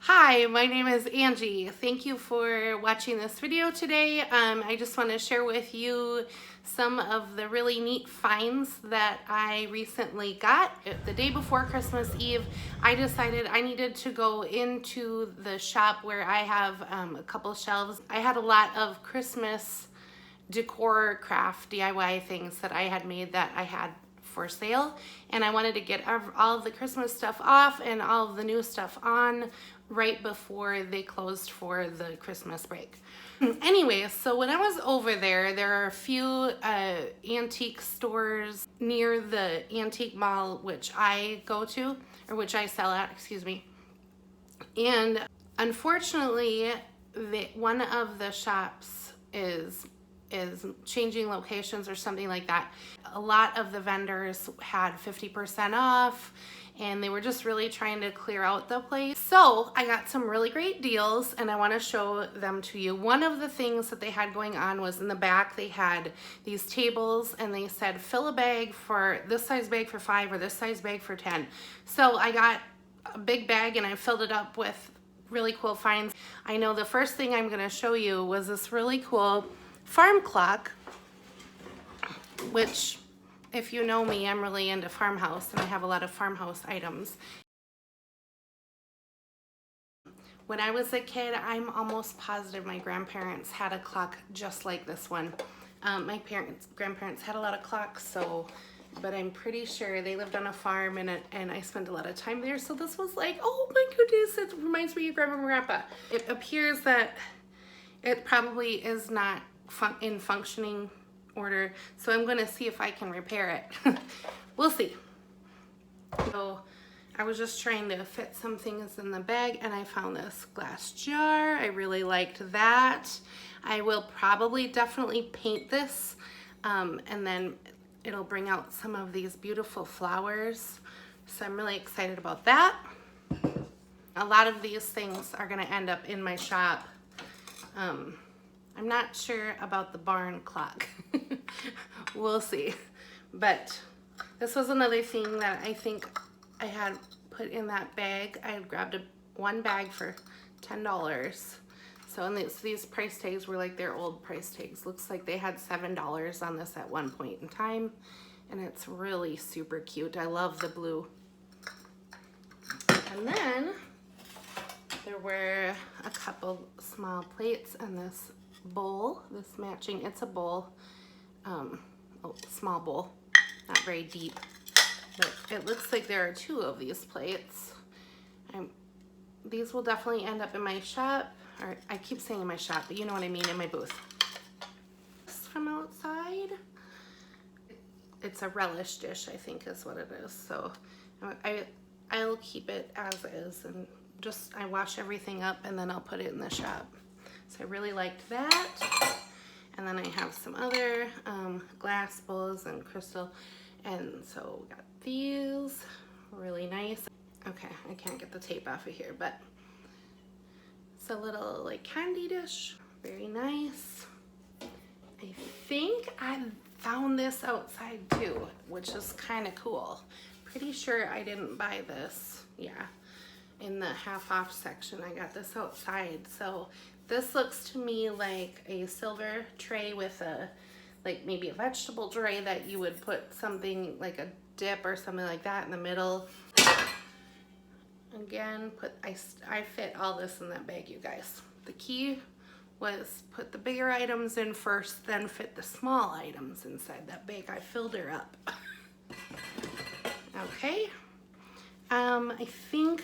Hi, my name is Angie. Thank you for watching this video today. I just want to share with you some of the really neat finds that I recently got. The day before Christmas Eve, I decided I needed to go into the shop where I have a couple shelves. I had a lot of Christmas decor craft DIY things that I had made that I had for sale, and I wanted to get all of the Christmas stuff off and all of the new stuff on right before they closed for the Christmas break. Anyway, so when I was over there, there are a few antique stores near the antique mall which I go to, or which I sell at, excuse me. And unfortunately, one of the shops is changing locations or something like that. A lot of the vendors had 50% off, and they were just really trying to clear out the place. So I got some really great deals, and I want to show them to you. One of the things that they had going on was in the back, they had these tables, and they said fill a bag for this size bag for 5 or this size bag for 10. So I got a big bag and I filled it up with really cool finds. I know the first thing I'm going to show you was this really cool farm clock, which, if you know me, I'm really into Farmhouse, and I have a lot of Farmhouse items. When I was a kid, I'm almost positive my grandparents had a clock just like this one. My grandparents had a lot of clocks, but I'm pretty sure they lived on a farm, and I spent a lot of time there, so this was like, oh my goodness, it reminds me of Grandma and Grandpa. It appears that it probably is not in functioning order, so I'm going to see if I can repair it. We'll see. So I was just trying to fit some things in the bag, and I found this glass jar. I really liked that. I will probably definitely paint this, and then it'll bring out some of these beautiful flowers, so I'm really excited about that. A lot of these things are going to end up in my shop. I'm not sure about the barn clock. We'll see. But this was another thing that I think I had put in that bag. I had grabbed one bag for $10. So, and these price tags were like their old price tags. Looks like they had $7 on this at one point in time. And it's really super cute. I love the blue. And then there were a couple small plates and this bowl, this matching, it's a bowl, small bowl, not very deep, but it looks like there are 2 of these plates. These will definitely end up in my shop, or I keep saying in my shop, but you know what I mean, in my booth. From outside, it's a relish dish, I think is what it is, so I'll keep it as is, and I wash everything up and then I'll put it in the shop. So I really liked that. And then I have some other glass bowls and crystal. And so we got these, really nice. Okay, I can't get the tape off of here, but it's a little like candy dish, very nice. I think I found this outside too, which is kind of cool. Pretty sure I didn't buy this, yeah. In the half off section, I got this outside. So this looks to me like a silver tray with like maybe a vegetable tray that you would put something like a dip or something like that in the middle. Again, I fit all this in that bag, you guys. The key was put the bigger items in first, then fit the small items inside that bag. I filled her up. Okay. I think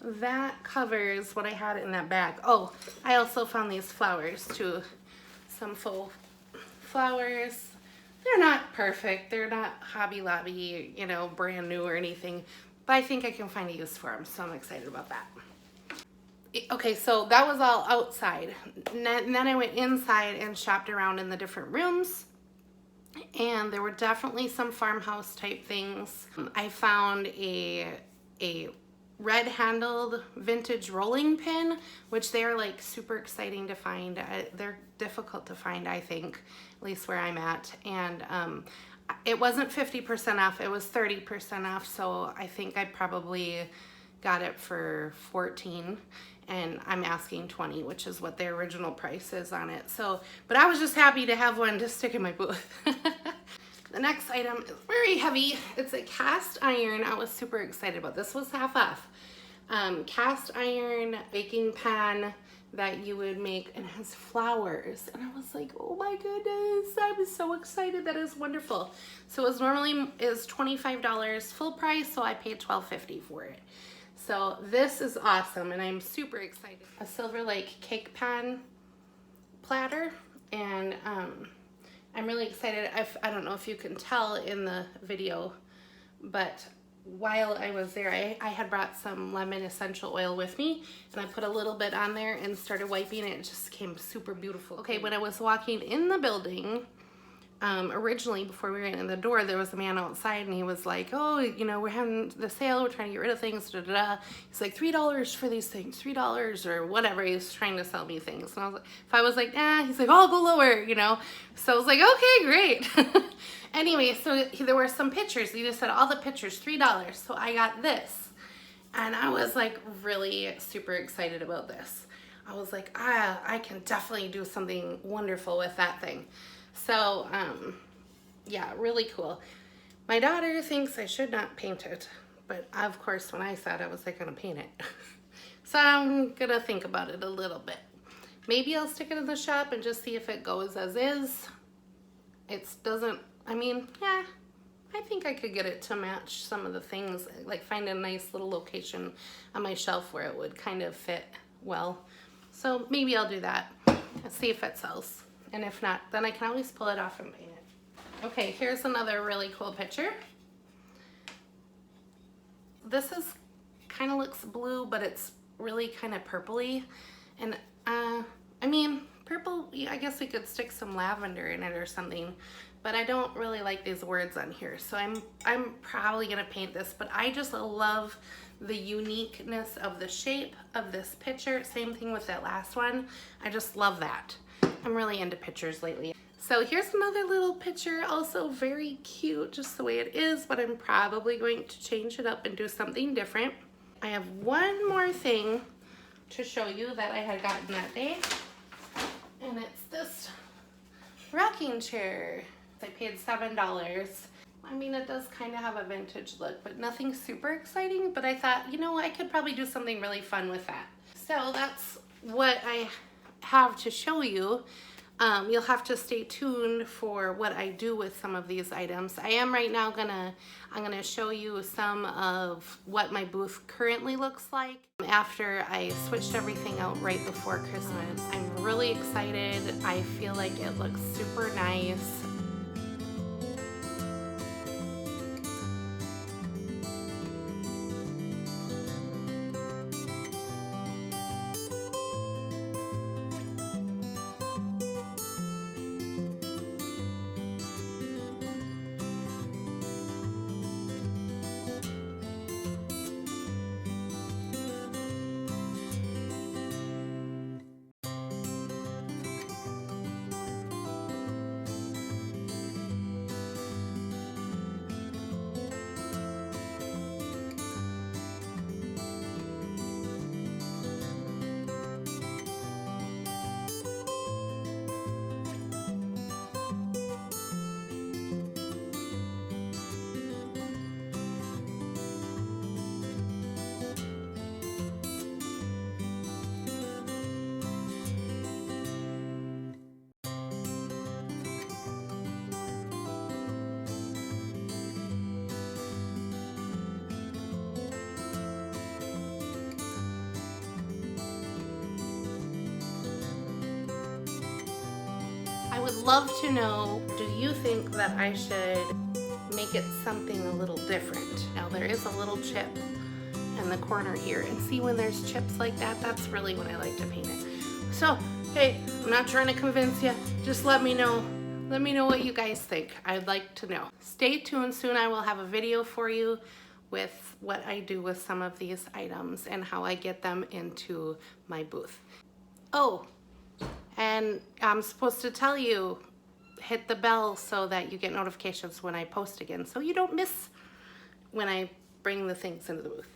that covers what I had in that bag. Oh, I also found these flowers too. Some faux flowers. They're not perfect. They're not Hobby Lobby, you know, brand new or anything, but I think I can find a use for them, so I'm excited about that. Okay, so that was all outside. And then I went inside and shopped around in the different rooms, and there were definitely some farmhouse type things. I found a red handled vintage rolling pin, which they are like super exciting to find. They're difficult to find, I think, at least where I'm at. And it wasn't 50% off, it was 30% off, so I think I probably got it for 14 and I'm asking 20, which is what the original price is on it. So, but I was just happy to have one to stick in my booth. The next item is very heavy. It's a cast iron. I was super excited about this. Was half off. Cast iron baking pan that you would make, and it has flowers. And I was like, oh my goodness, I'm so excited. That is wonderful. So it normally is $25 full price, so I paid $12.50 for it. So this is awesome, and I'm super excited. A Silver Lake cake pan platter, and I'm really excited. I don't know if you can tell in the video, but while I was there, I had brought some lemon essential oil with me, and I put a little bit on there and started wiping it. It just came super beautiful. Okay, when I was walking in the building, originally before we went in the door, there was a man outside, and he was like, oh, you know, we're having the sale, we're trying to get rid of things, da, da, da. He's like, $3 for these things, $3 or whatever. He was trying to sell me things. And I was like, if I was like, nah, he's like, oh, I'll go lower, you know? So I was like, okay, great. Anyway, so there were some pictures. He just said all the pictures, $3. So I got this, and I was like really super excited about this. I was like, I can definitely do something wonderful with that thing. So, yeah, really cool. My daughter thinks I should not paint it, but of course, when I said I was like gonna paint it. So I'm gonna think about it a little bit. Maybe I'll stick it in the shop and just see if it goes as is. It doesn't, I mean, yeah, I think I could get it to match some of the things, like find a nice little location on my shelf where it would kind of fit well. So maybe I'll do that and see if it sells. And if not, then I can always pull it off and paint it. Okay, here's another really cool picture. This is kind of looks blue, but it's really kind of purpley. And I mean, purple, I guess we could stick some lavender in it or something, but I don't really like these words on here. So I'm probably gonna paint this, but I just love the uniqueness of the shape of this picture. Same thing with that last one. I just love that. I'm really into pictures lately. So here's another little picture, also very cute, just the way it is, but I'm probably going to change it up and do something different. I have one more thing to show you that I had gotten that day, and it's this rocking chair. I paid $7. I mean, it does kind of have a vintage look, but nothing super exciting, but I thought, you know, I could probably do something really fun with that. So that's what I have to show you. You'll have to stay tuned for what I do with some of these items. I am right now I'm gonna show you some of what my booth currently looks like after I switched everything out right before Christmas. I'm really excited. I feel like it looks super nice. I would love to know, do you think that I should make it something a little different? Now there is a little chip in the corner here, and see when there's chips like that, that's really when I like to paint it. So, hey, I'm not trying to convince you, just let me know. Let me know what you guys think. I'd like to know. Stay tuned, soon I will have a video for you with what I do with some of these items and how I get them into my booth. Oh, and I'm supposed to tell you, hit the bell so that you get notifications when I post again, so you don't miss when I bring the things into the booth.